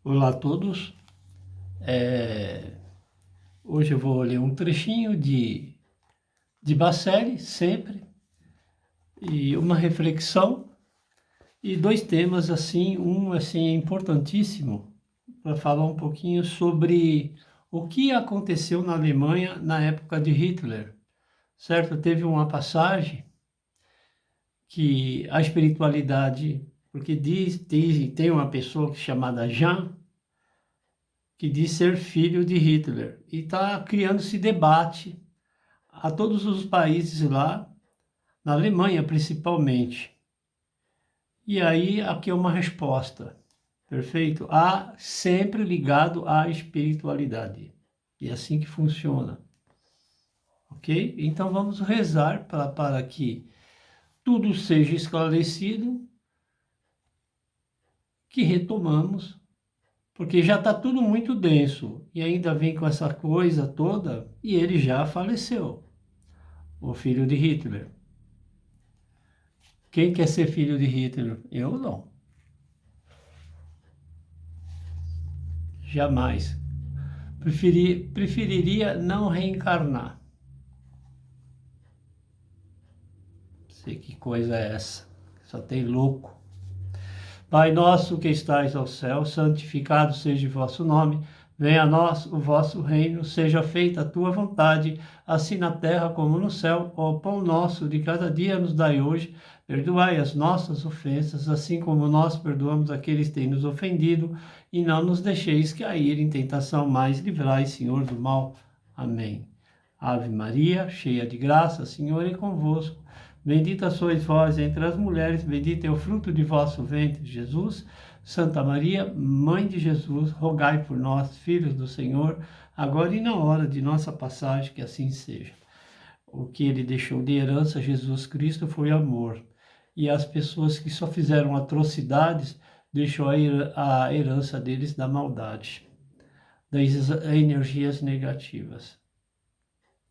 Olá a todos. É, Hoje eu vou ler um trechinho de Bacelli, sempre, e uma reflexão e dois temas assim, um assim importantíssimo para falar um pouquinho sobre o que aconteceu na Alemanha na época de Hitler, certo? Teve uma passagem que a espiritualidade, porque tem uma pessoa chamada Jean que diz ser filho de Hitler. E está criando esse debate a todos os países lá, na Alemanha principalmente. E aí aqui é uma resposta, perfeito? Sempre ligado à espiritualidade. E é assim que funciona, ok? Então vamos rezar para que tudo seja esclarecido, que retomamos, porque já está tudo muito denso e ainda vem com essa coisa toda e ele já faleceu. O filho de Hitler. Quem quer ser filho de Hitler? Eu não. Jamais. Preferiria não reencarnar. Sei que coisa é essa. Só tem louco. Pai nosso que estais ao céu, santificado seja o vosso nome. Venha a nós o vosso reino, seja feita a tua vontade, assim na terra como no céu. O pão nosso de cada dia nos dai hoje. Perdoai as nossas ofensas, assim como nós perdoamos aqueles que têm nos ofendido, e não nos deixeis cair em tentação, mas livrai, Senhor, do mal. Amém. Ave Maria, cheia de graça, o Senhor é convosco. Bendita sois vós entre as mulheres, bendito é o fruto de vosso ventre, Jesus. Santa Maria, Mãe de Jesus, rogai por nós, filhos do Senhor, agora e na hora de nossa passagem, que assim seja. O que ele deixou de herança, Jesus Cristo, foi amor. E as pessoas que só fizeram atrocidades, deixou a herança deles da maldade, das energias negativas.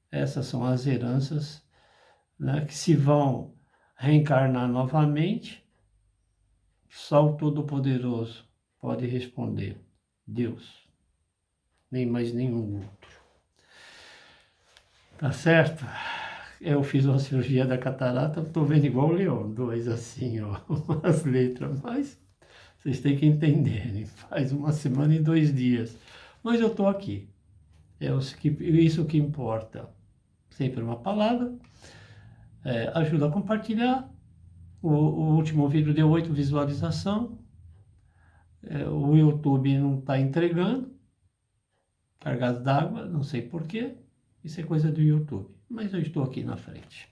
Essas são as heranças, né, que se vão reencarnar novamente. Só o Todo-Poderoso pode responder. Deus. Nem mais nenhum outro. Tá certo? Eu fiz uma cirurgia da catarata, estou vendo igual o Leão, dois assim, ó, as letras, mas vocês têm que entenderem. Faz uma semana e 2 dias. Mas eu estou aqui. Isso que importa. Sempre uma palavra. Ajuda a compartilhar. O último vídeo deu 8 visualizações. O YouTube não está entregando. Cargas d'água, não sei porquê. Isso é coisa do YouTube. Mas eu estou aqui na frente.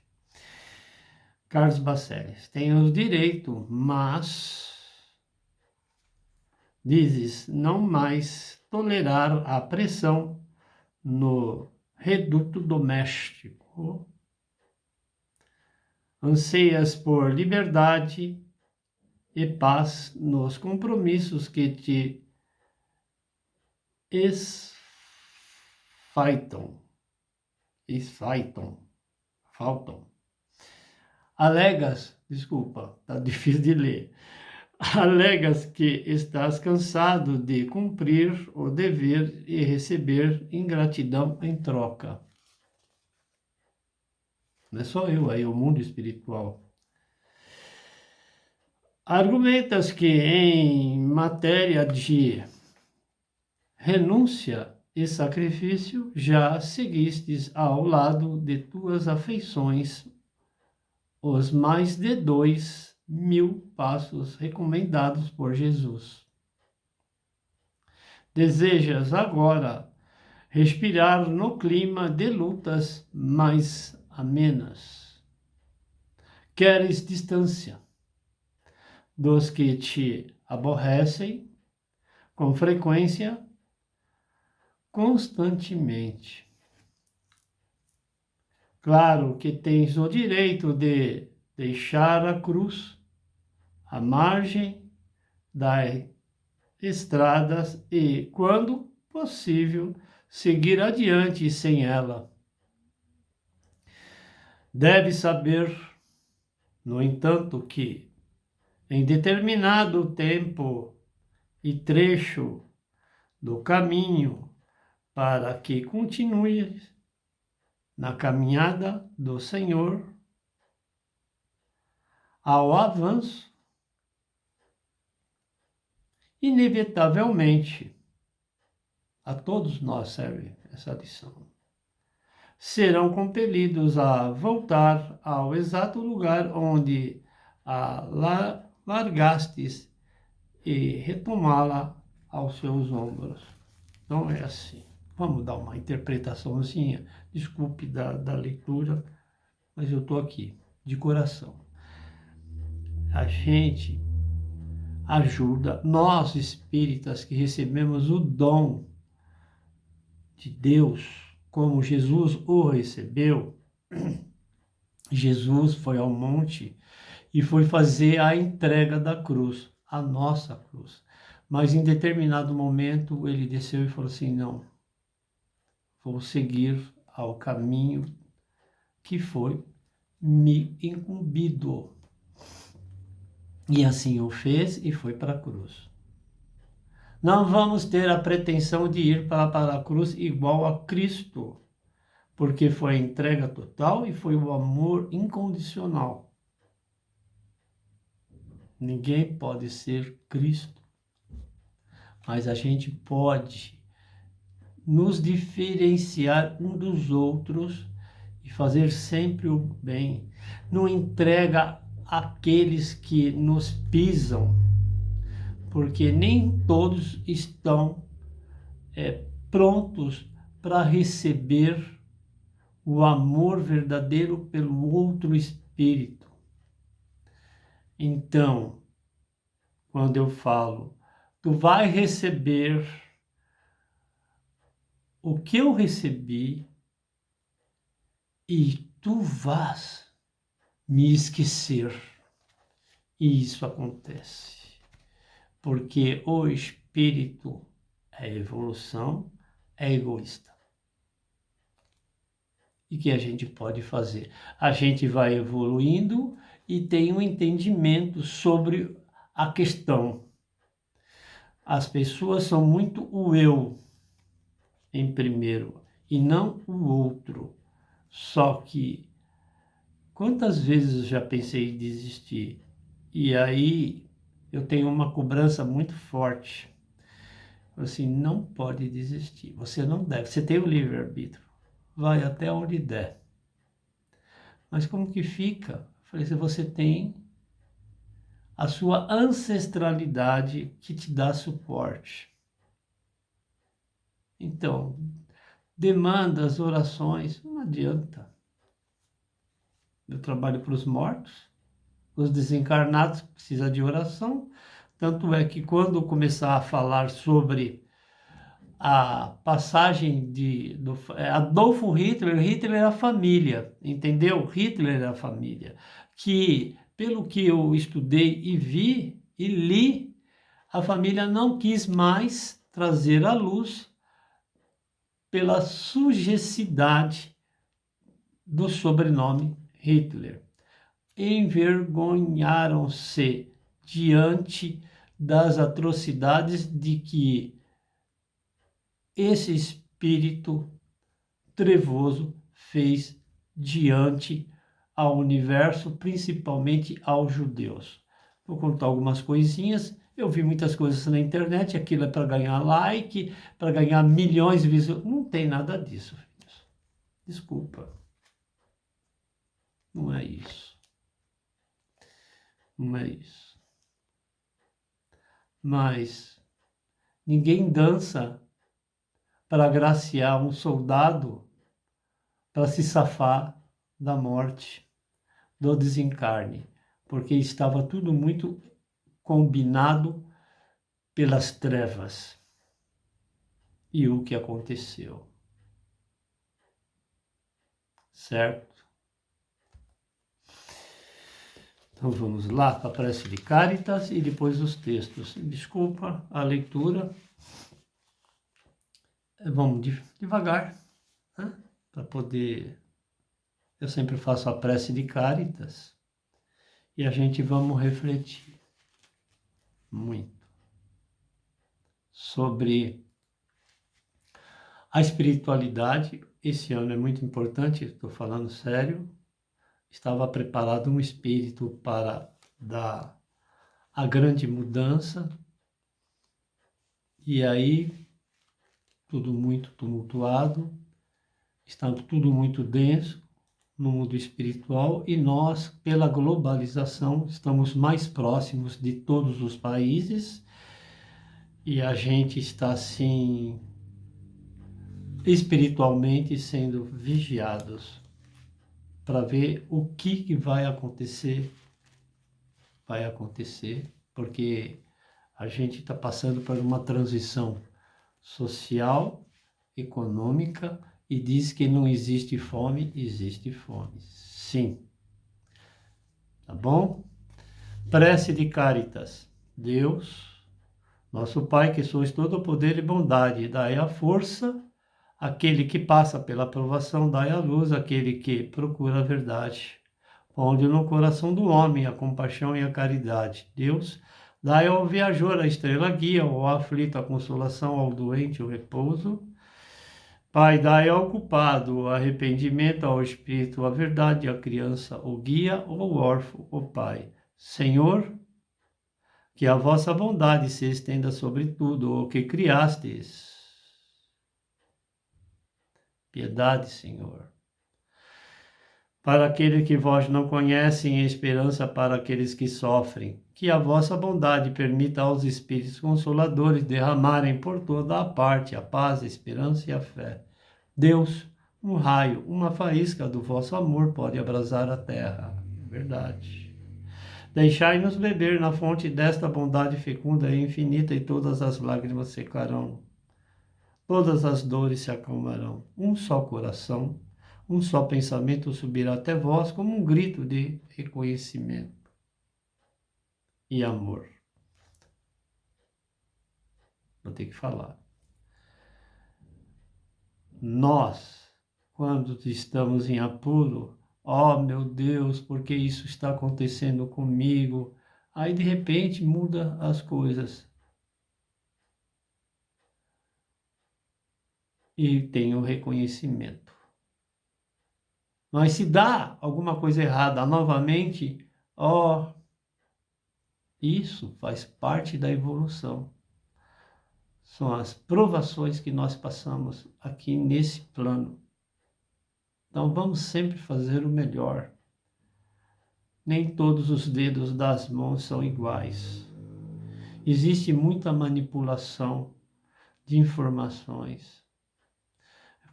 Carlos Baceles, tenho o direito, mas dizes não mais tolerar a pressão no reduto doméstico. Anseias por liberdade e paz nos compromissos que te faltam. Alegas, desculpa, tá difícil de ler. Alegas que estás cansado de cumprir o dever e receber ingratidão em troca. Não é só eu, aí é o mundo espiritual. Argumentas que em matéria de renúncia e sacrifício já seguistes ao lado de tuas afeições os mais de 2.000 passos recomendados por Jesus. Desejas agora respirar no clima de lutas mais amenas. Queres distância dos que te aborrecem com frequência, constantemente. Claro que tens o direito de deixar a cruz à margem das estradas e, quando possível, seguir adiante sem ela. Deve saber, no entanto, que em determinado tempo e trecho do caminho para que continue na caminhada do Senhor ao avanço, inevitavelmente, a todos nós serve essa lição, serão compelidos a voltar ao exato lugar onde a largastes e retomá-la aos seus ombros. Então é assim. Vamos dar uma interpretaçãozinha, desculpe da leitura, mas eu estou aqui, de coração. A gente ajuda, nós espíritas que recebemos o dom de Deus, como Jesus o recebeu. Jesus foi ao monte e foi fazer a entrega da cruz, a nossa cruz. Mas em determinado momento ele desceu e falou assim, não, vou seguir ao caminho que foi me incumbido. E assim o fez e foi para a cruz. Não vamos ter a pretensão de ir para a cruz igual a Cristo, porque foi a entrega total e foi o amor incondicional. Ninguém pode ser Cristo, mas a gente pode nos diferenciar um dos outros e fazer sempre o bem. Não entrega aqueles que nos pisam, porque nem todos estão prontos para receber o amor verdadeiro pelo outro espírito. Então, quando eu falo, tu vai receber o que eu recebi e tu vais me esquecer. E isso acontece, porque o espírito é evolução, é egoísta. E que a gente pode fazer? A gente vai evoluindo e tem um entendimento sobre a questão. As pessoas são muito o eu em primeiro e não o outro. Só que quantas vezes eu já pensei em desistir? E aí eu tenho uma cobrança muito forte. Assim, não pode desistir. Você não deve. Você tem o livre-arbítrio. Vai até onde der. Mas como que fica? Eu falei, se você tem a sua ancestralidade que te dá suporte. Então, demandas, orações, não adianta. Eu trabalho para os mortos, os desencarnados precisam de oração. Tanto é que quando começar a falar sobre a passagem do Adolfo Hitler, Hitler era a família, entendeu? Hitler era a família, que pelo que eu estudei e vi e li, a família não quis mais trazer à luz pela sujeicidade do sobrenome Hitler. Envergonharam-se diante das atrocidades de que esse espírito trevoso fez diante ao universo, principalmente aos judeus. Vou contar algumas coisinhas. Eu vi muitas coisas na internet, aquilo é para ganhar like, para ganhar milhões de visualizações. Não tem nada disso, filhos. Desculpa. Não é isso. Não é isso. Mas ninguém dança para agraciar um soldado para se safar da morte, do desencarne, porque estava tudo muito combinado pelas trevas. E o que aconteceu? Certo? Então vamos lá para a prece de Caritas e depois os textos. Desculpa a leitura. Vamos devagar, né? Para poder... Eu sempre faço a prece de Caritas e a gente vamos refletir muito sobre A espiritualidade, esse ano é muito importante, estou falando sério. Estava preparado um espírito para dar a grande mudança, e aí tudo muito tumultuado, está tudo muito denso no mundo espiritual, e nós, pela globalização, estamos mais próximos de todos os países, e a gente está assim espiritualmente sendo vigiados para ver o que vai acontecer, porque a gente está passando por uma transição social, econômica, e diz que não existe fome, existe fome. Sim. Tá bom? Prece de Caritas. Deus, nosso Pai, que sois todo o poder e bondade, dai a força àquele que passa pela provação, dai a luz àquele que procura a verdade. Onde no coração do homem a compaixão e a caridade. Deus, dai ao viajor a estrela guia, ao aflito a consolação, ao doente o repouso. Pai, dai ao culpado o arrependimento, ao espírito a verdade, à criança o guia, ao órfão o Pai. Senhor, que a vossa bondade se estenda sobre tudo o que criastes. Piedade, Senhor. Para aqueles que vós não conhecem, e esperança para aqueles que sofrem, que a vossa bondade permita aos Espíritos Consoladores derramarem por toda a parte a paz, a esperança e a fé. Deus, um raio, uma faísca do vosso amor pode abrasar a terra. Verdade. Deixai-nos beber na fonte desta bondade fecunda e infinita, e todas as lágrimas secarão. Todas as dores se acalmarão. Um só coração, um só pensamento subirá até vós como um grito de reconhecimento e amor. Vou ter que falar. Nós, quando estamos em apuro, ó meu Deus, por que isso está acontecendo comigo? Aí de repente muda as coisas. E tem o reconhecimento. Mas se dá alguma coisa errada novamente, ó, isso faz parte da evolução. São as provações que nós passamos aqui nesse plano. Então vamos sempre fazer o melhor. Nem todos os dedos das mãos são iguais. Existe muita manipulação de informações.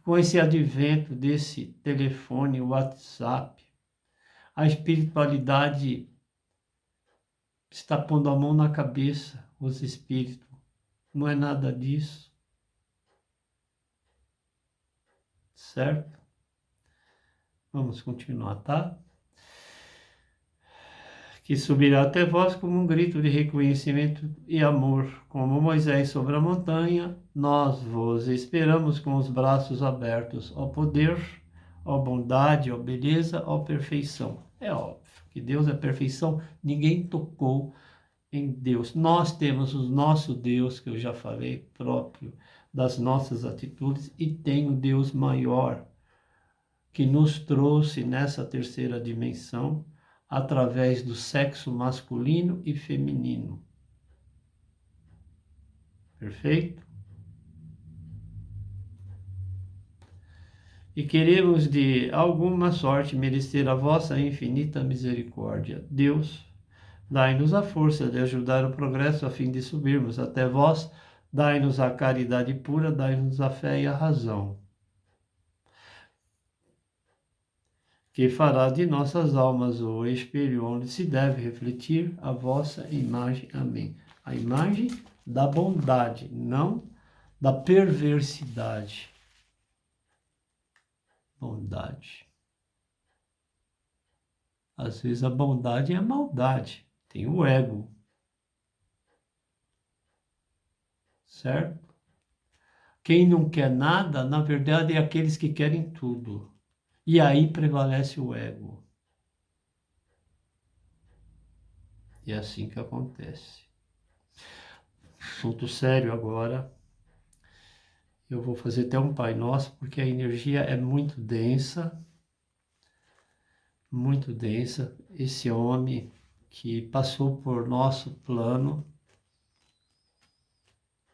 Com esse advento desse telefone, WhatsApp, a espiritualidade está pondo a mão na cabeça, os espíritos. Não é nada disso. Certo? Vamos continuar, tá? Que subirá até vós como um grito de reconhecimento e amor, como Moisés sobre a montanha, nós vos esperamos com os braços abertos ao poder, à bondade, à beleza, à perfeição. É óbvio que Deus é perfeição, ninguém tocou em Deus. Nós temos o nosso Deus, que eu já falei, próprio das nossas atitudes, e tem o Deus maior, que nos trouxe nessa terceira dimensão, através do sexo masculino e feminino. Perfeito? E queremos de alguma sorte merecer a vossa infinita misericórdia. Deus, dai-nos a força de ajudar o progresso a fim de subirmos até vós, dai-nos a caridade pura, dai-nos a fé e a razão, que fará de nossas almas o espelho onde se deve refletir a vossa imagem. Amém. A imagem da bondade, não da perversidade. Bondade. Às vezes a bondade é a maldade, tem o ego. Certo? Quem não quer nada, na verdade, é aqueles que querem tudo. E aí prevalece o ego. E é assim que acontece. Assunto sério agora. Eu vou fazer até um Pai Nosso, porque a energia é muito densa. Muito densa. Esse homem que passou por nosso plano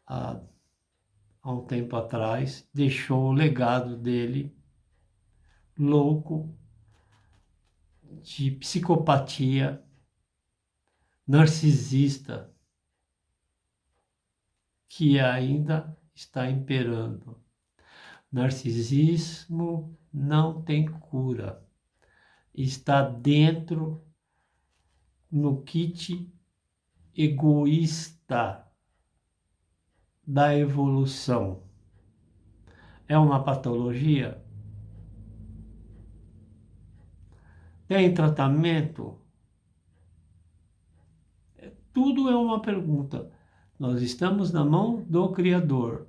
há um tempo atrás, deixou o legado dele louco, de psicopatia, narcisista, que ainda está imperando. Narcisismo não tem cura. Está dentro no kit egoísta da evolução. É uma patologia? Tem tratamento? Tudo é uma pergunta. Nós estamos na mão do Criador.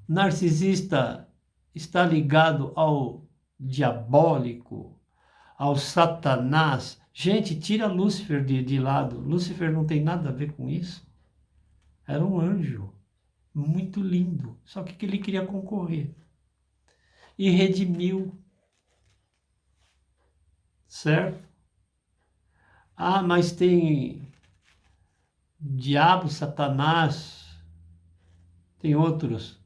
Narcisista está ligado ao diabólico, ao Satanás. Gente, tira Lúcifer de lado. Lúcifer não tem nada a ver com isso. Era um anjo muito lindo, só que ele queria concorrer. E redimiu. Certo? Ah, mas tem diabo, Satanás, tem outros.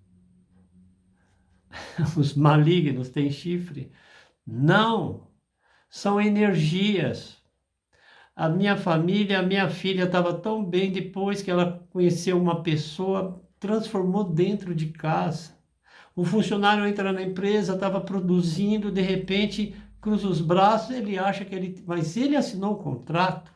Os malignos têm chifre. Não, são energias. A minha família, a minha filha estava tão bem depois que ela conheceu uma pessoa, transformou dentro de casa. O funcionário entra na empresa, estava produzindo, de repente cruza os braços, ele acha que ele... Mas ele assinou o contrato.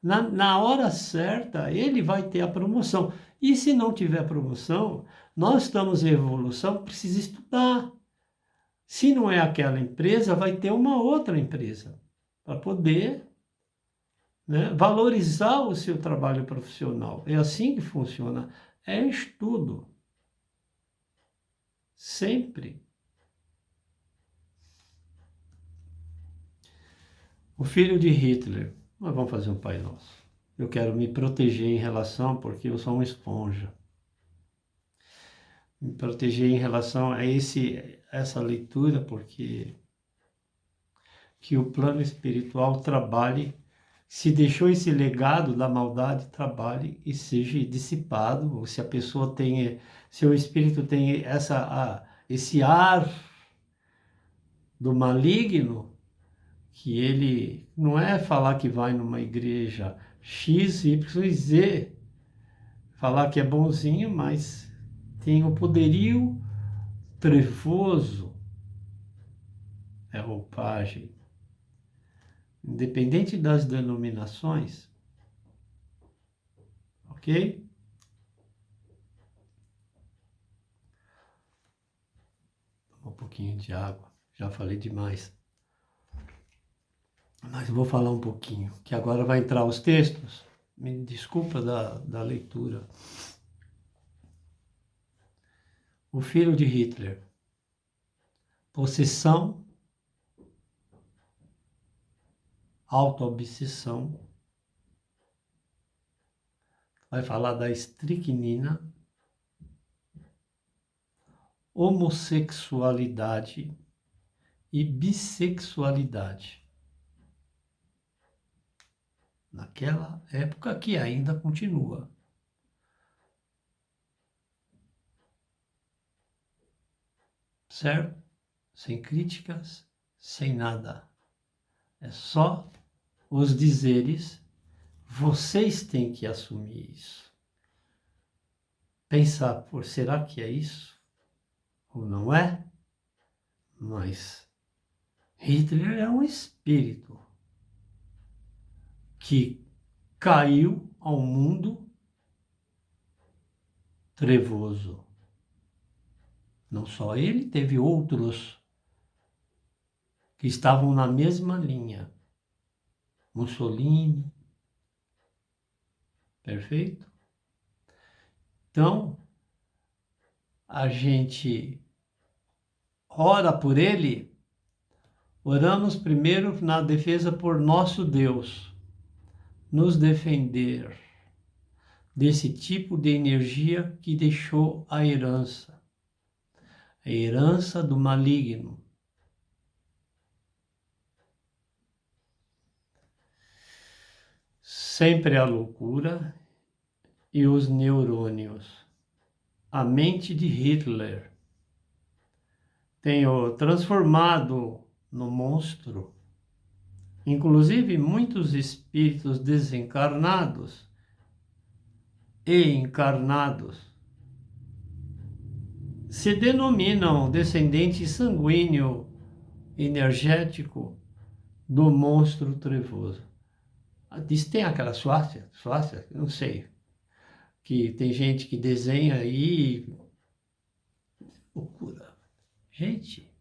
Na hora certa, ele vai ter a promoção. E se não tiver promoção, nós estamos em evolução, precisa estudar. Se não é aquela empresa, vai ter uma outra empresa para poder, né, valorizar o seu trabalho profissional. É assim que funciona. É estudo. Sempre. O filho de Hitler. Nós vamos fazer um Pai Nosso. Eu quero me proteger em relação, porque eu sou uma esponja. Me proteger em relação a essa leitura, porque que o plano espiritual trabalhe, se deixou esse legado da maldade, trabalhe e seja dissipado, ou se a pessoa tem, se o espírito tem esse ar do maligno, que ele não é falar que vai numa igreja X, Y, Z, falar que é bonzinho, mas tem o poderio trevoso, é roupagem. Independente das denominações, ok? Um pouquinho de água, já falei demais. Mas eu vou falar um pouquinho, que agora vai entrar os textos. Me desculpa da leitura. O filho de Hitler. Possessão, autoobsessão. Vai falar da estricnina. Homossexualidade e bissexualidade. Naquela época que ainda continua. Certo? Sem críticas, sem nada. É só os dizeres, vocês têm que assumir isso. Pensar, por será que é isso? Ou não é? Mas Hitler é um espírito que caiu ao mundo trevoso. Não só ele, teve outros que estavam na mesma linha. Mussolini. Perfeito? Então, a gente ora por ele, oramos primeiro na defesa por nosso Deus, nos defender, desse tipo de energia que deixou a herança do maligno. Sempre a loucura e os neurônios. A mente de Hitler tem o transformado no monstro. Inclusive, muitos espíritos desencarnados e encarnados se denominam descendente sanguíneo energético do monstro trevoso. Diz, tem aquela suástia, não sei, que tem gente que desenha aí, loucura. Gente,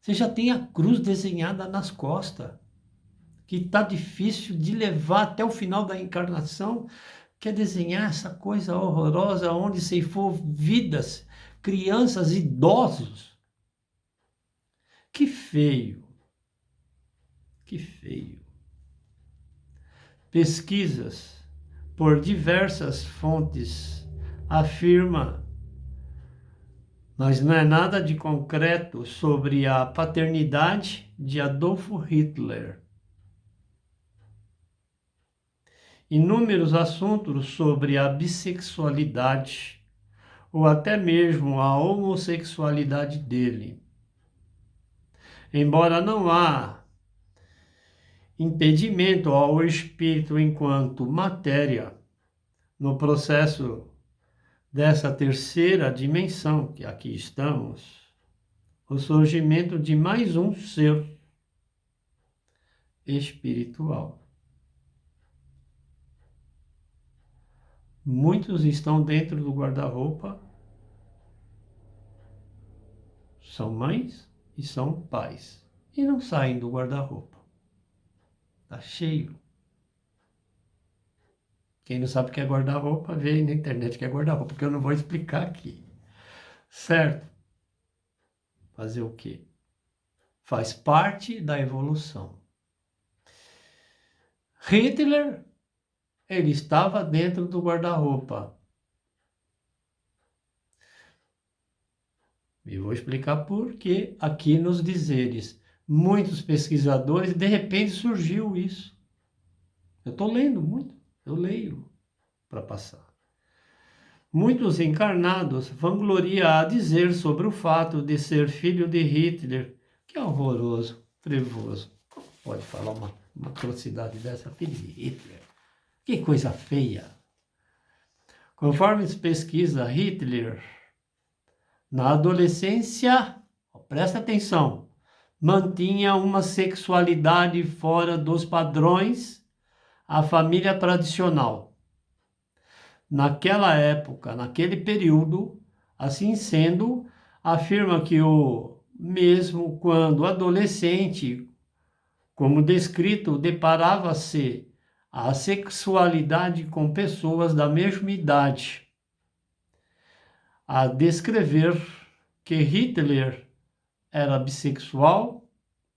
você já tem a cruz desenhada nas costas, que está difícil de levar até o final da encarnação. Quer desenhar essa coisa horrorosa onde ceifou vidas, crianças, idosos. Que feio. Que feio. Pesquisas por diversas fontes afirmam, mas não é nada de concreto sobre a paternidade de Adolfo Hitler. Inúmeros assuntos sobre a bissexualidade ou até mesmo a homossexualidade dele. Embora não há impedimento ao espírito enquanto matéria no processo dessa terceira dimensão que aqui estamos, o surgimento de mais um ser espiritual. Muitos estão dentro do guarda-roupa, são mães e são pais, e não saem do guarda-roupa. Está cheio. Quem não sabe o que é guarda-roupa, vê aí na internet que é guarda-roupa, porque eu não vou explicar aqui. Certo? Fazer o quê? Faz parte da evolução. Hitler, ele estava dentro do guarda-roupa. E vou explicar por que aqui nos dizeres. Muitos pesquisadores, de repente surgiu isso. Eu estou lendo muito, eu leio para passar. Muitos encarnados vangloriam a dizer sobre o fato de ser filho de Hitler, que é horroroso, trevoso. Como pode falar uma atrocidade dessa? Filho de Hitler. Que coisa feia. Conforme se pesquisa, Hitler, na adolescência, presta atenção, mantinha uma sexualidade fora dos padrões, a família tradicional. Naquela época, naquele período, assim sendo, afirma que mesmo quando adolescente, como descrito, deparava-se a sexualidade com pessoas da mesma idade. A descrever que Hitler era bissexual,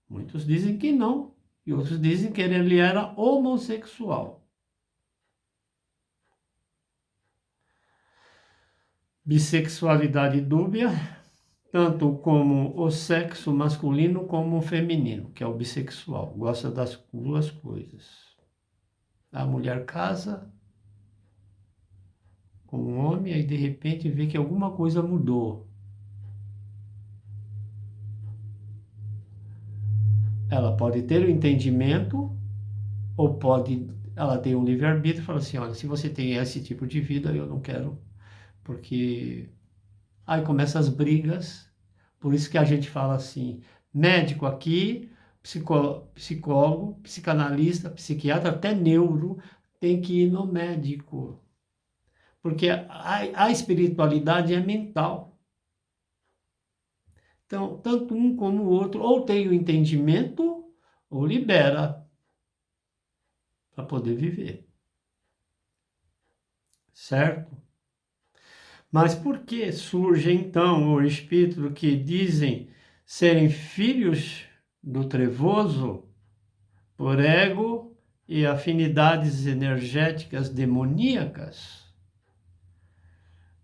muitos dizem que não, e outros dizem que ele era homossexual. Bissexualidade dúbia, tanto como o sexo masculino como o feminino, que é o bissexual, gosta das duas coisas. A mulher casa com um homem, aí de repente vê que alguma coisa mudou. Ela pode ter o entendimento, ou ela tem um livre-arbítrio e fala assim, olha, se você tem esse tipo de vida, eu não quero, porque aí começam as brigas. Por isso que a gente fala assim, médico aqui, psicólogo, psicanalista, psiquiatra, até neuro, tem que ir no médico. Porque a espiritualidade é mental. Então, tanto um como o outro, ou tem o entendimento, ou libera para poder viver. Certo? Mas por que surge então o espírito que dizem serem filhos do trevoso por ego e afinidades energéticas demoníacas?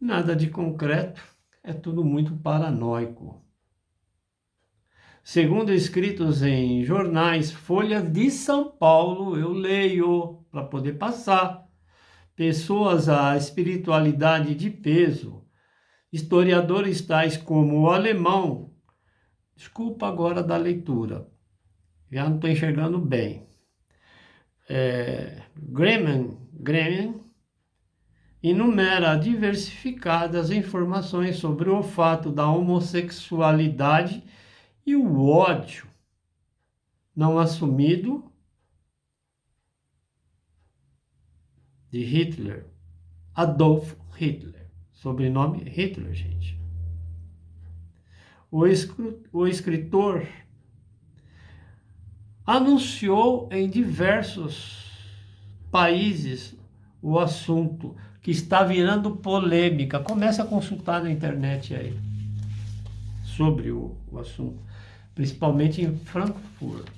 Nada de concreto, é tudo muito paranoico. Segundo escritos em jornais, Folha de São Paulo, eu leio para poder passar. Pessoas à espiritualidade de peso, historiadores tais como o alemão, desculpa agora da leitura, já não estou enxergando bem, Gremmen enumera diversificadas informações sobre o fato da homossexualidade e o ódio não assumido de Hitler, Adolf Hitler, sobrenome Hitler, gente. O escritor anunciou em diversos países o assunto, que está virando polêmica. Comece a consultar na internet aí sobre o assunto, principalmente em Frankfurt.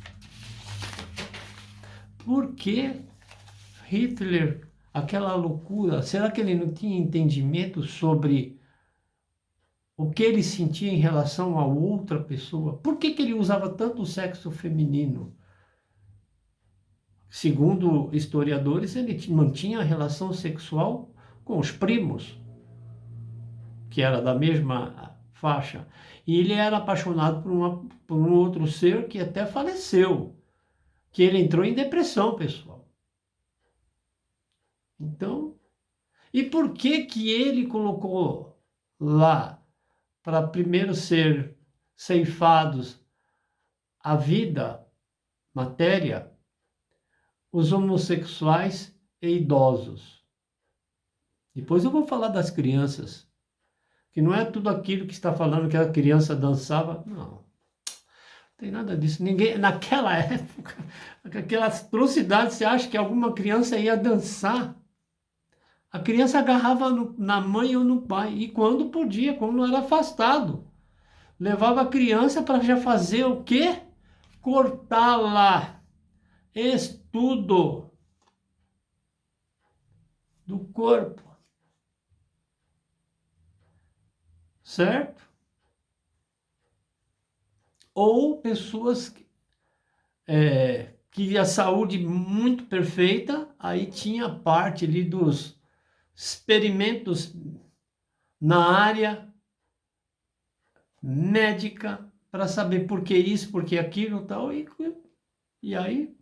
Por que Hitler, aquela loucura, será que ele não tinha entendimento sobre o que ele sentia em relação a outra pessoa? Por que ele usava tanto o sexo feminino? Segundo historiadores, ele mantinha a relação sexual com os primos, que era da mesma faixa. E ele era apaixonado por um outro ser que até faleceu, que ele entrou em depressão, pessoal. Então, e por que que ele colocou lá para primeiro ser ceifados a vida, matéria, os homossexuais e idosos? Depois eu vou falar das crianças, que não é tudo aquilo que está falando que a criança dançava, não tem nada disso. Ninguém, naquela época, aquela atrocidade, você acha que alguma criança ia dançar? A criança agarrava na mãe ou no pai, e quando podia, quando não era afastado. Levava a criança para já fazer o quê? Cortá-la. Estudo do corpo. Certo? Ou pessoas que a saúde muito perfeita, aí tinha parte ali dos experimentos na área médica para saber por que isso, por que aquilo e tal, e aí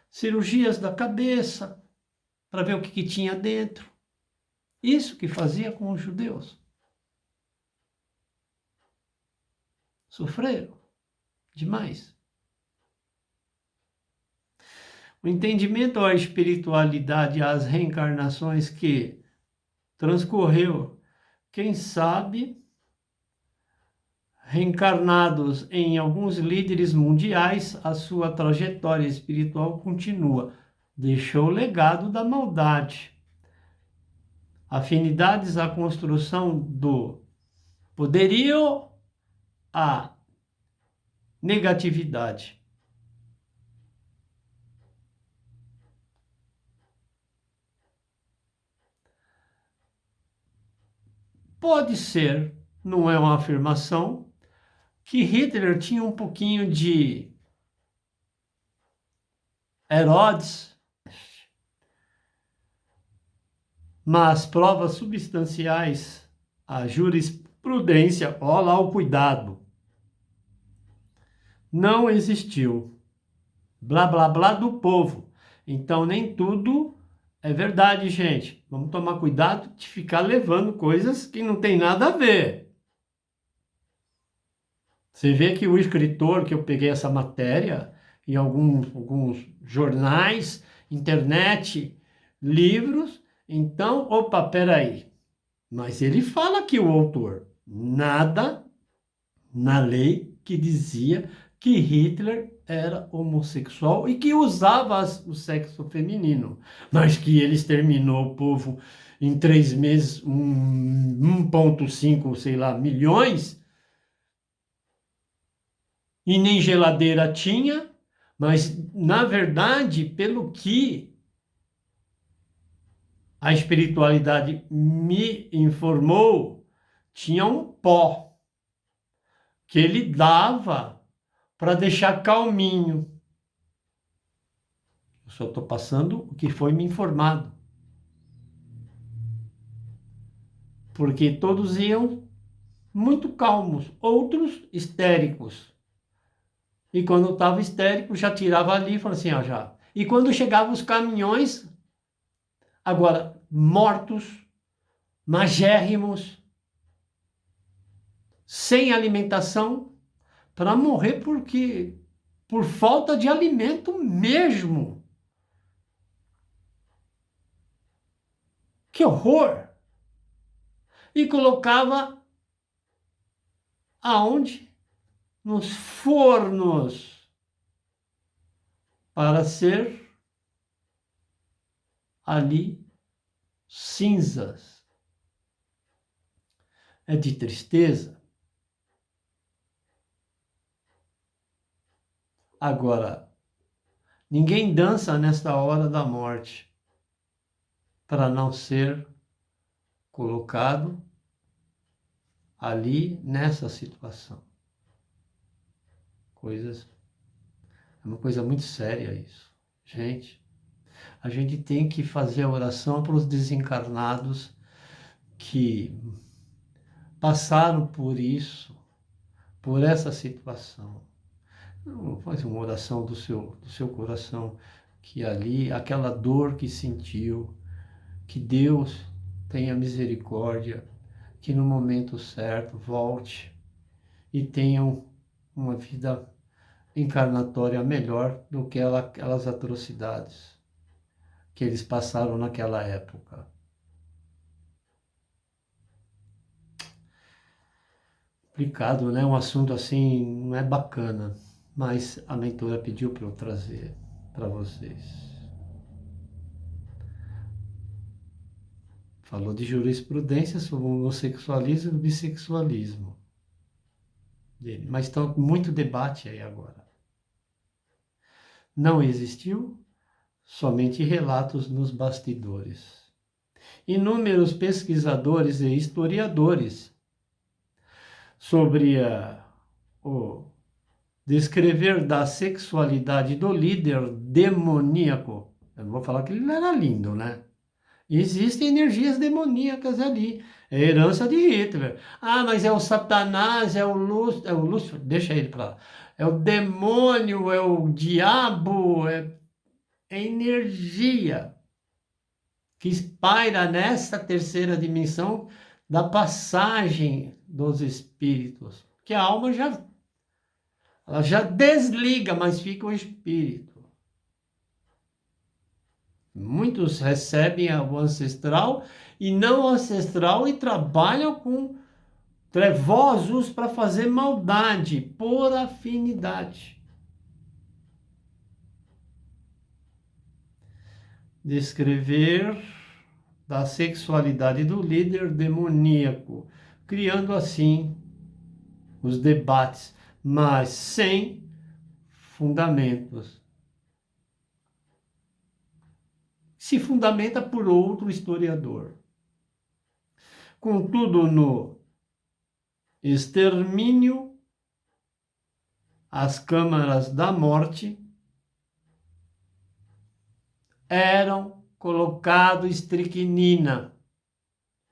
cirurgias da cabeça para ver o que tinha dentro. Isso que fazia com os judeus. Sofreram demais. O entendimento à espiritualidade, às reencarnações que transcorreu, quem sabe, reencarnados em alguns líderes mundiais, a sua trajetória espiritual continua. Deixou o legado da maldade. Afinidades à construção do poderio, à negatividade. Pode ser, não é uma afirmação, que Hitler tinha um pouquinho de Herodes, mas provas substanciais, a jurisprudência, olha lá o cuidado, não existiu. Blá, blá, blá do povo. Então, nem tudo é verdade, gente. Vamos tomar cuidado de ficar levando coisas que não tem nada a ver. Você vê que o escritor, que eu peguei essa matéria em alguns jornais, internet, livros, então, opa, peraí. Mas ele fala que o autor, nada na lei que dizia que Hitler era homossexual e que usava o sexo feminino, mas que ele exterminou o povo em 3 meses, 1,5, sei lá, milhões, e nem geladeira tinha, Mas, na verdade, pelo que a espiritualidade me informou, tinha um pó que ele dava para deixar calminho. Eu só estou passando o que foi me informado. Porque todos iam muito calmos, outros histéricos. E quando eu estava histérico, já tirava ali e falava assim, ó, já. E quando chegavam os caminhões, agora mortos, magérrimos, sem alimentação, para morrer por falta de alimento mesmo. Que horror! E colocava aonde? Nos fornos, para ser ali cinzas. É de tristeza. Agora, ninguém dança nesta hora da morte para não ser colocado ali nessa situação. É uma coisa muito séria isso. Gente, a gente tem que fazer a oração para os desencarnados que passaram por isso, por essa situação. Faz uma oração do seu coração, que ali, aquela dor que sentiu, que Deus tenha misericórdia, que no momento certo volte e tenham uma vida encarnatória melhor do que aquelas atrocidades que eles passaram naquela época. Complicado, né? Um assunto assim não é bacana, mas a mentora pediu para eu trazer para vocês. Falou de jurisprudência sobre o homossexualismo e o bissexualismo dele, mas está muito debate aí agora. Não existiu, somente relatos nos bastidores. Inúmeros pesquisadores e historiadores sobre o descrever da sexualidade do líder demoníaco. Eu não vou falar que ele não era lindo, né? Existem energias demoníacas ali. É herança de Hitler. Ah, mas é o Satanás, é o Lúcifer. Deixa ele para lá. É o demônio, é o diabo, é energia que paira nessa terceira dimensão da passagem dos espíritos. Que a alma ela já desliga, mas fica o espírito. Muitos recebem o ancestral e não o ancestral e trabalham com trevosos para fazer maldade por afinidade. Descrever da sexualidade do líder demoníaco, criando assim os debates, mas sem fundamentos. Se fundamenta por outro historiador. Contudo, no extermínio, as câmaras da morte eram colocado estricnina.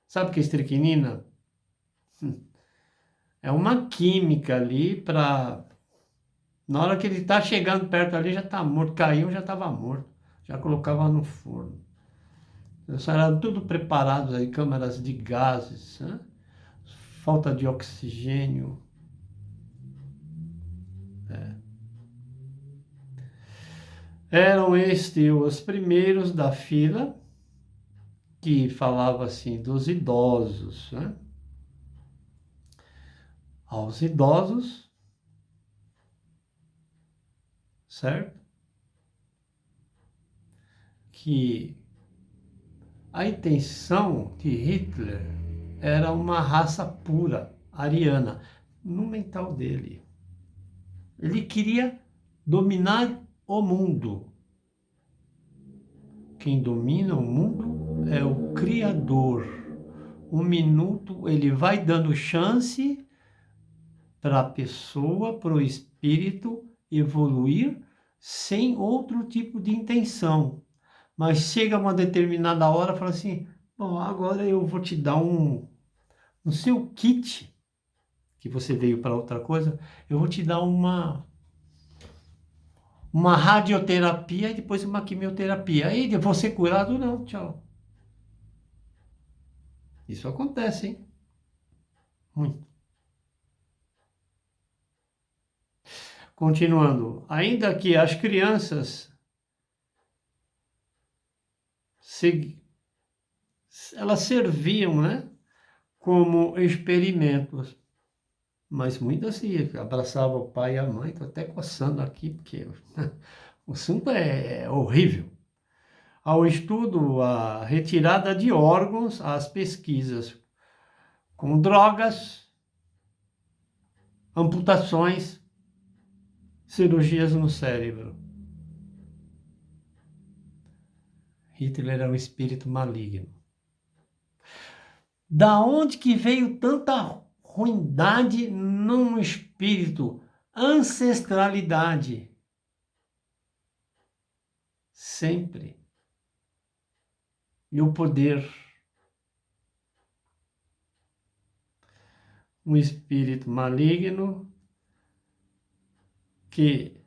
Sabe o que é estricnina? É uma química ali para... Na hora que ele está chegando perto ali, já está morto. Caiu, já estava morto. Já colocava no forno. Eles eram tudo preparados aí, câmaras de gases, né? Falta de oxigênio. Eram estes os primeiros da fila, que falava assim dos idosos, né? Aos idosos, certo? Que a intenção de Hitler era uma raça pura, ariana, no mental dele. Ele queria dominar o mundo. Quem domina o mundo é o Criador. Um minuto ele vai dando chance para a pessoa, para o espírito evoluir sem outro tipo de intenção. Mas chega uma determinada hora e fala assim, bom, agora eu vou te dar no seu kit, que você veio para outra coisa, eu vou te dar uma radioterapia e depois uma quimioterapia. Aí eu vou ser curado? Não, tchau. Isso acontece, hein? Muito. Continuando, ainda que as crianças elas serviam, né, como experimentos, mas muitas se abraçavam o pai e a mãe, estou até coçando aqui, porque o assunto é horrível. Ao estudo, a retirada de órgãos, as pesquisas com drogas, amputações, cirurgias no cérebro. Hitler era um espírito maligno. Da onde que veio tanta ruindade num espírito? Ancestralidade. Sempre. E o poder. Um espírito maligno que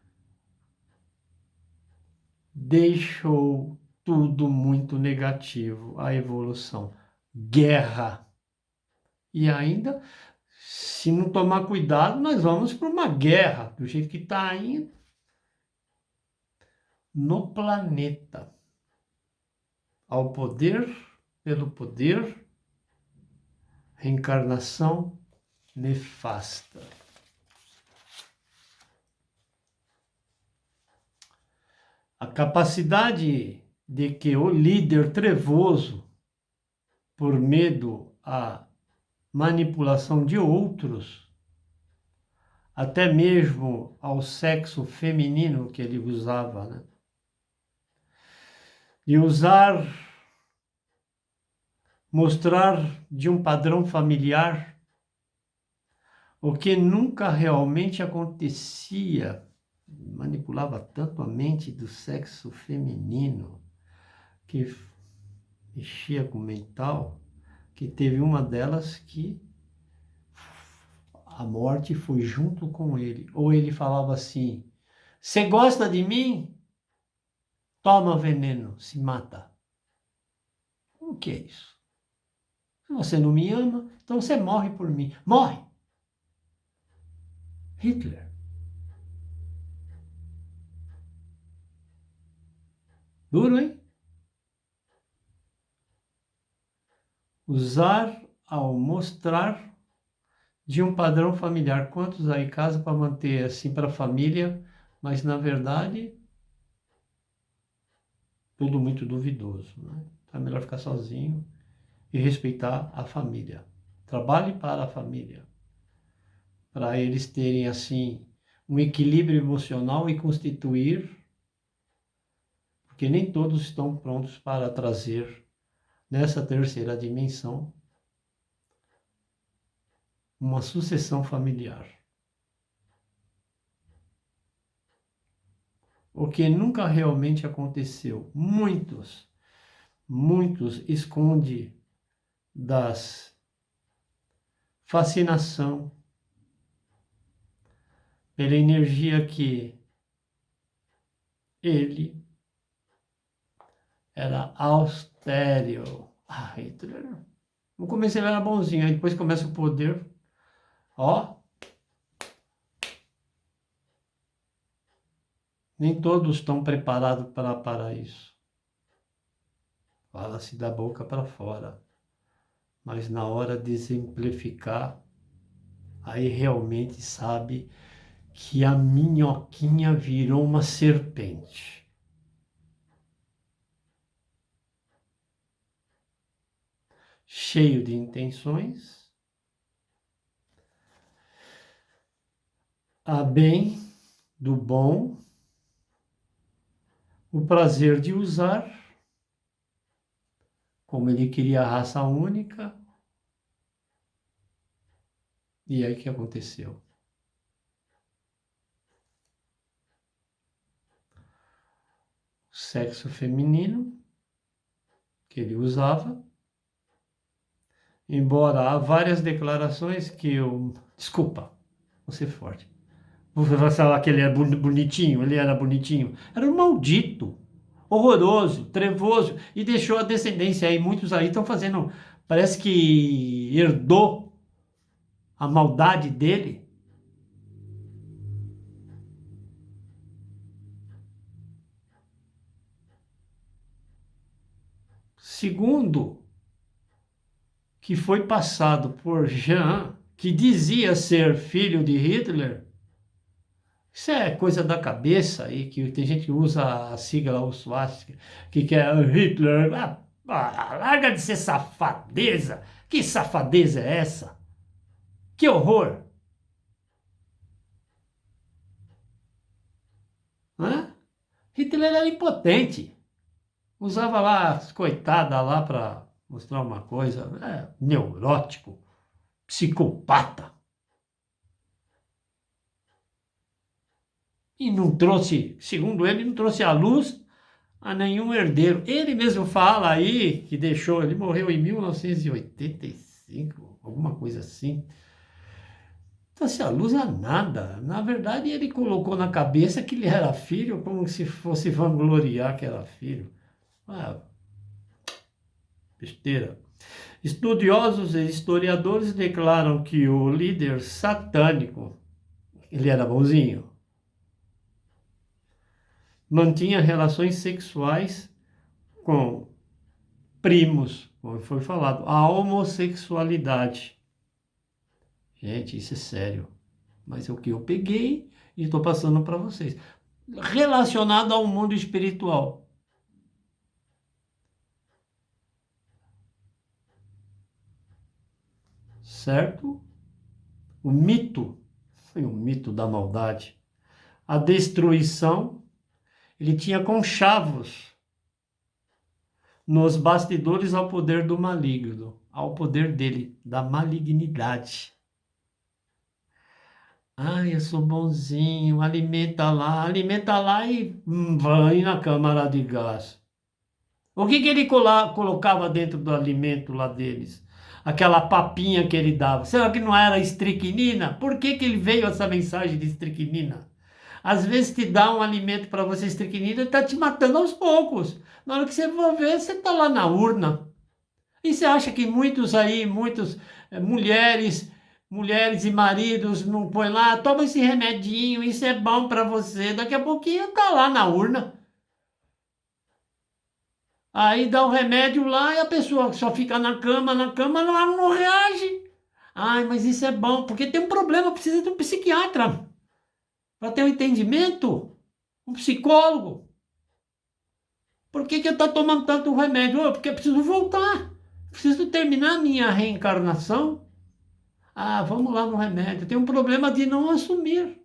deixou tudo muito negativo, a evolução. Guerra. E ainda, se não tomar cuidado, nós vamos para uma guerra, do jeito que está indo, no planeta. Ao poder, pelo poder, reencarnação nefasta. A capacidade de que o líder trevoso, por medo à manipulação de outros, até mesmo ao sexo feminino que ele usava, né? De usar, mostrar de um padrão familiar o que nunca realmente acontecia. Manipulava tanto a mente do sexo feminino que mexia com o mental, que teve uma delas que a morte foi junto com ele. Ou ele falava assim, você gosta de mim? Toma veneno, se mata. O que é isso? Se você não me ama, então você morre por mim. Morre! Hitler. Duro, hein? Usar ao mostrar de um padrão familiar. Quantos aí casam para manter assim para a família, mas na verdade tudo muito duvidoso, né? Então é melhor ficar sozinho e respeitar a família. Trabalhe para a família, para eles terem assim um equilíbrio emocional e constituir, porque nem todos estão prontos para trazer nessa terceira dimensão uma sucessão familiar. O que nunca realmente aconteceu. Muitos esconde das fascinação pela energia que ele era austero. Ah, Hitler. No começo ele era bonzinho, aí depois começa o poder. Ó. Nem todos estão preparados para isso. Fala-se da boca para fora. Mas na hora de exemplificar, aí realmente sabe que a minhoquinha virou uma serpente. Cheio de intenções, a bem do bom, o prazer de usar, como ele queria a raça única. E aí o que aconteceu? O sexo feminino que ele usava, embora há várias declarações que eu... Desculpa, vou ser forte. Você vai falar que ele era bonitinho, ele era bonitinho. Era um maldito, horroroso, trevoso, e deixou a descendência aí. Muitos aí estão fazendo, parece que herdou a maldade dele. Segundo, que foi passado por Jean, que dizia ser filho de Hitler. Isso é coisa da cabeça aí, que tem gente que usa a sigla o swastika, que quer Hitler. Larga de ser safadeza. Que safadeza é essa? Que horror! Hã? Hitler era impotente. Usava lá as coitadas lá para mostrar uma coisa. Neurótico, psicopata. E não trouxe, segundo ele, não trouxe à luz a nenhum herdeiro. Ele mesmo fala aí que deixou, ele morreu em 1985, alguma coisa assim. Não trouxe à luz a nada. Na verdade, ele colocou na cabeça que ele era filho, como se fosse vangloriar que era filho. Ah, besteira. Estudiosos e historiadores declaram que o líder satânico, ele era bonzinho, mantinha relações sexuais com primos, como foi falado, a homossexualidade. Gente, isso é sério. Mas é o que eu peguei e estou passando para vocês. Relacionado ao mundo espiritual. Certo? O mito, foi o mito da maldade. A destruição, ele tinha conchavos nos bastidores ao poder do maligno, ao poder dele, da malignidade. Ai, eu sou bonzinho, alimenta lá e vai na câmara de gás. O que ele colocava dentro do alimento lá deles? Aquela papinha que ele dava. Será que não era estricnina? Por que ele veio essa mensagem de estricnina? Às vezes te dá um alimento para você estricnina e está te matando aos poucos. Na hora que você for ver, você está lá na urna. E você acha que muitas mulheres e maridos não põem lá, toma esse remedinho, isso é bom para você. Daqui a pouquinho tá lá na urna. Aí dá o remédio lá e a pessoa só fica na cama, ela não reage. Ai, mas isso é bom, porque tem um problema, precisa de um psiquiatra para ter um entendimento, um psicólogo. Por que eu estou tomando tanto remédio? Porque eu preciso voltar, preciso terminar a minha reencarnação. Ah, vamos lá no remédio. Tem um problema de não assumir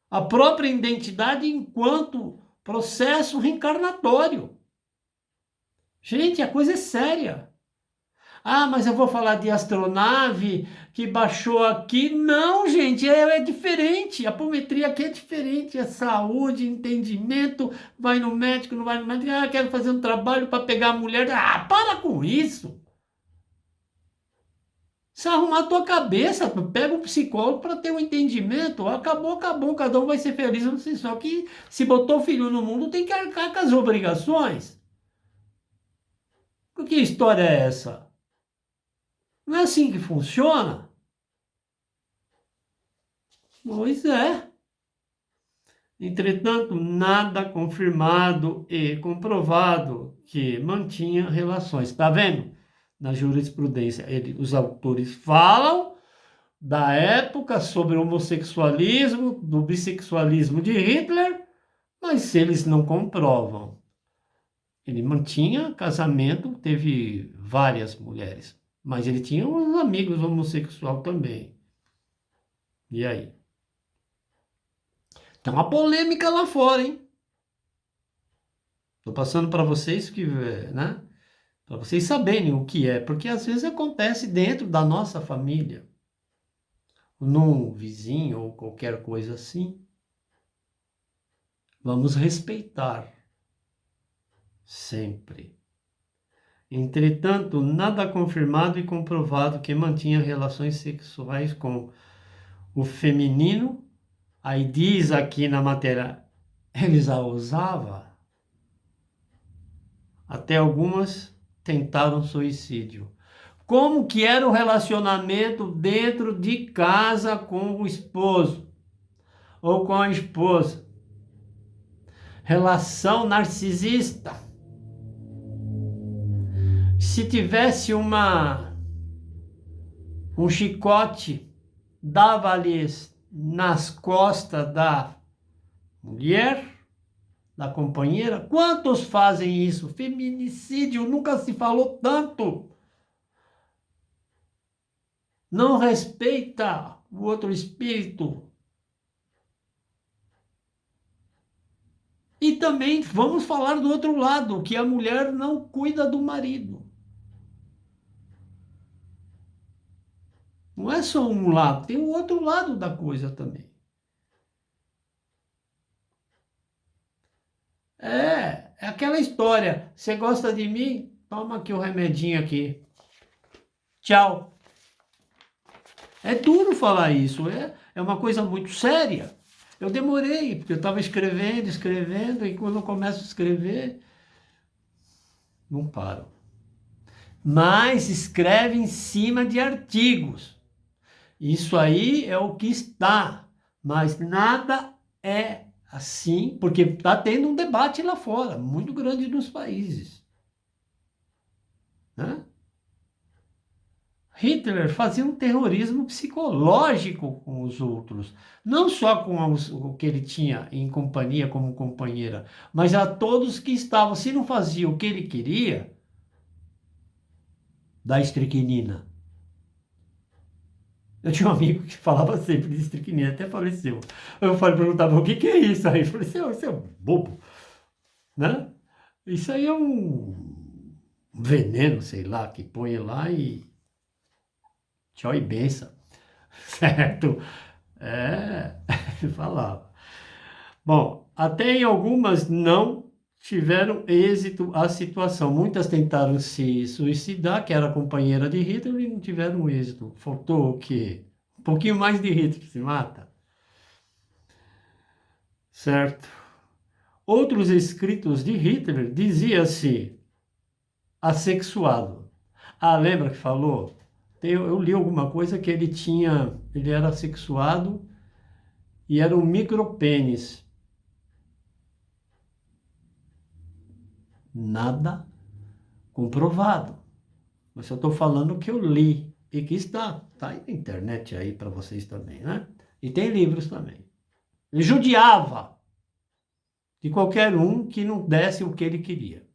a própria identidade enquanto processo reencarnatório. Gente, a coisa é séria. Ah, mas eu vou falar de astronave que baixou aqui. Não, gente, é diferente. A apometria aqui é diferente. É saúde, entendimento. Vai no médico, não vai no médico. Ah, quero fazer um trabalho para pegar a mulher. Ah, para com isso. Se arrumar a tua cabeça, pega um psicólogo para ter um entendimento. Acabou, cada um vai ser feliz. Eu não sei, só que se botou filho no mundo, tem que arcar com as obrigações. Que história é essa? Não é assim que funciona? Pois é. Entretanto, nada confirmado e comprovado que mantinha relações. Está vendo? Na jurisprudência, os autores falam da época sobre o homossexualismo, do bissexualismo de Hitler, mas se eles não comprovam. Ele mantinha casamento, teve várias mulheres, mas ele tinha uns amigos homossexuais também. E aí? Tem uma polêmica lá fora, hein? Estou passando para vocês que, né? Para vocês saberem o que é, porque às vezes acontece dentro da nossa família, num vizinho ou qualquer coisa assim. Vamos respeitar sempre. Entretanto, nada confirmado e comprovado que mantinha relações sexuais com o feminino. Aí diz aqui na matéria, eles a usavam. Até algumas tentaram suicídio. Como que era o relacionamento dentro de casa com o esposo ou com a esposa? Relação narcisista. Se tivesse um chicote, dava-lhes nas costas da mulher, da companheira. Quantos fazem isso? Feminicídio, nunca se falou tanto. Não respeita o outro espírito. E também vamos falar do outro lado, que a mulher não cuida do marido. Não é só um lado, tem o outro lado da coisa também. É aquela história. Você gosta de mim? Toma aqui o remedinho aqui. Tchau. É duro falar isso, é uma coisa muito séria. Eu demorei, porque eu estava escrevendo, e quando eu começo a escrever, não paro. Mas escreve em cima de artigos. Isso aí é o que está, mas nada é assim, porque está tendo um debate lá fora, muito grande nos países. Né? Hitler fazia um terrorismo psicológico com os outros, não só com o que ele tinha em companhia como companheira, mas a todos que estavam, se não fazia o que ele queria, da estricnina. Eu tinha um amigo que falava sempre de estricnina, até faleceu. Eu perguntava, o que é isso aí? Eu falei, você é um bobo, né? Isso aí é um veneno, sei lá, que põe lá e tchau e benção, certo? Falava. Bom, até em algumas não tiveram êxito a situação. Muitas tentaram se suicidar, que era companheira de Hitler, e não tiveram êxito. Faltou o quê? Um pouquinho mais de Hitler se mata. Certo? Outros escritos de Hitler dizia-se assexuado. Ah, lembra que falou? Eu li alguma coisa que ele era assexuado e era um micropênis. Nada comprovado. Mas eu estou falando o que eu li e que está aí na internet aí para vocês também, né? E tem livros também. Ele judiava de qualquer um que não desse o que ele queria.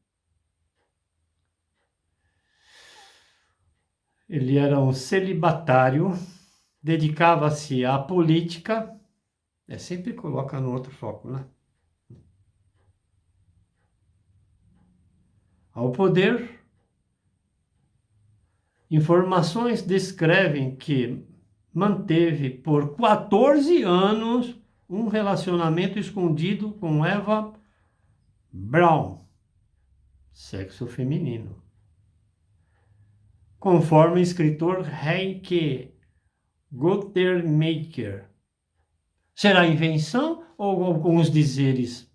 Ele era um celibatário, dedicava-se à política, sempre coloca no outro foco, né? Ao poder. Informações descrevem que manteve por 14 anos um relacionamento escondido com Eva Braun, sexo feminino. Conforme o escritor Heike Guttemacher. Será invenção ou alguns dizeres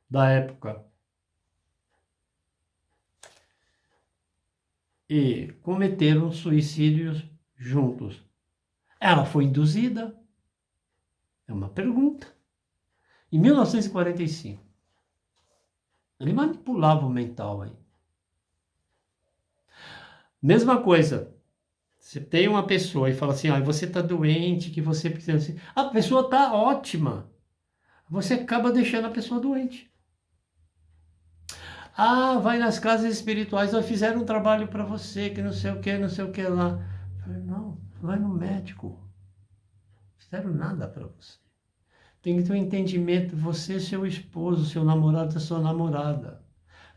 da época? E cometeram suicídios juntos. Ela foi induzida? É uma pergunta. Em 1945. Ele manipulava o mental aí. Mesma coisa. Você tem uma pessoa e fala assim, você está doente, que você precisa... A pessoa está ótima. Você acaba deixando a pessoa doente. Vai nas casas espirituais, fizeram um trabalho para você, que não sei o que lá. Eu falei, não, vai no médico. Não fizeram nada para você. Tem que ter um entendimento, você, seu esposo, seu namorado, sua namorada.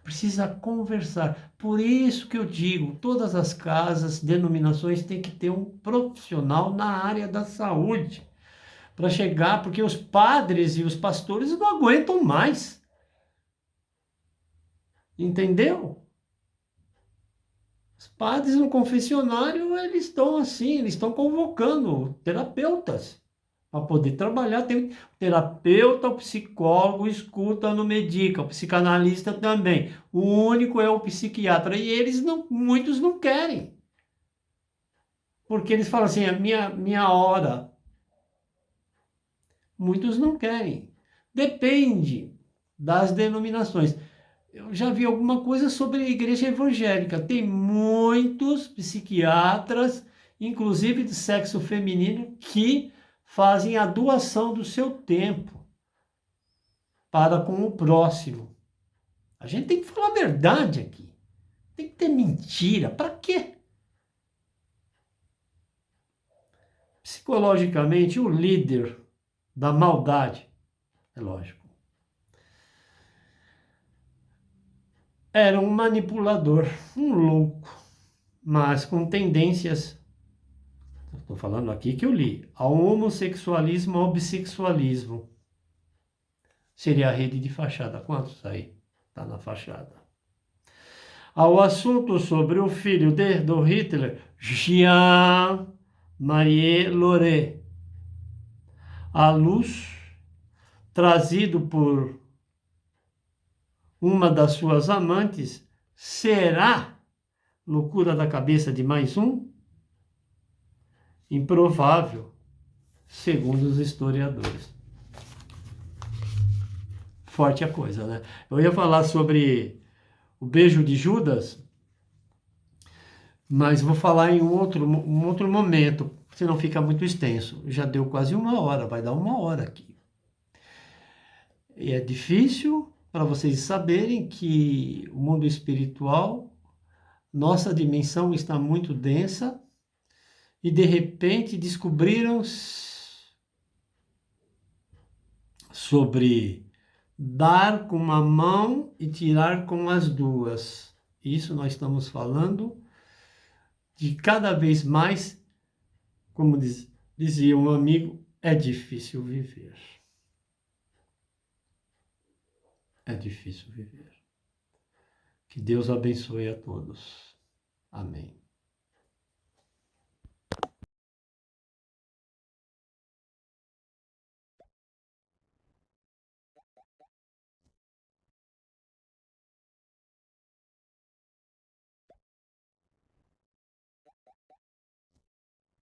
precisa conversar. Por isso que eu digo, todas as casas, denominações têm que ter um profissional na área da saúde para chegar, porque os padres e os pastores não aguentam mais. Entendeu? Os padres no confessionário, eles estão assim, eles estão convocando terapeutas para poder trabalhar. Tem o terapeuta, o psicólogo escuta, não medica, o psicanalista também. O único é o psiquiatra e eles não, muitos não querem. Porque eles falam assim, é minha hora. Muitos não querem. Depende das denominações. Eu já vi alguma coisa sobre a igreja evangélica. Tem muitos psiquiatras, inclusive de sexo feminino, que fazem a doação do seu tempo para com o próximo. A gente tem que falar a verdade aqui. Tem que ter mentira. Para quê? Psicologicamente, o líder da maldade, é lógico, era um manipulador, um louco, mas com tendências. Estou falando aqui que eu li. Ao homossexualismo, ao bissexualismo. Seria a rede de fachada. Quantos aí? Está na fachada. Ao assunto sobre o filho do Hitler, Jean-Marie Laurent. À luz, trazido por uma das suas amantes, será loucura da cabeça de mais um? Improvável, segundo os historiadores. Forte a coisa, né? Eu ia falar sobre o beijo de Judas, mas vou falar em um outro momento, senão fica muito extenso. Já deu quase uma hora, vai dar uma hora aqui. E é difícil para vocês saberem que o mundo espiritual, nossa dimensão está muito densa e de repente descobriram sobre dar com uma mão e tirar com as duas. Isso nós estamos falando de cada vez mais, como dizia um amigo, é difícil viver. É difícil viver. Que Deus abençoe a todos. Amém.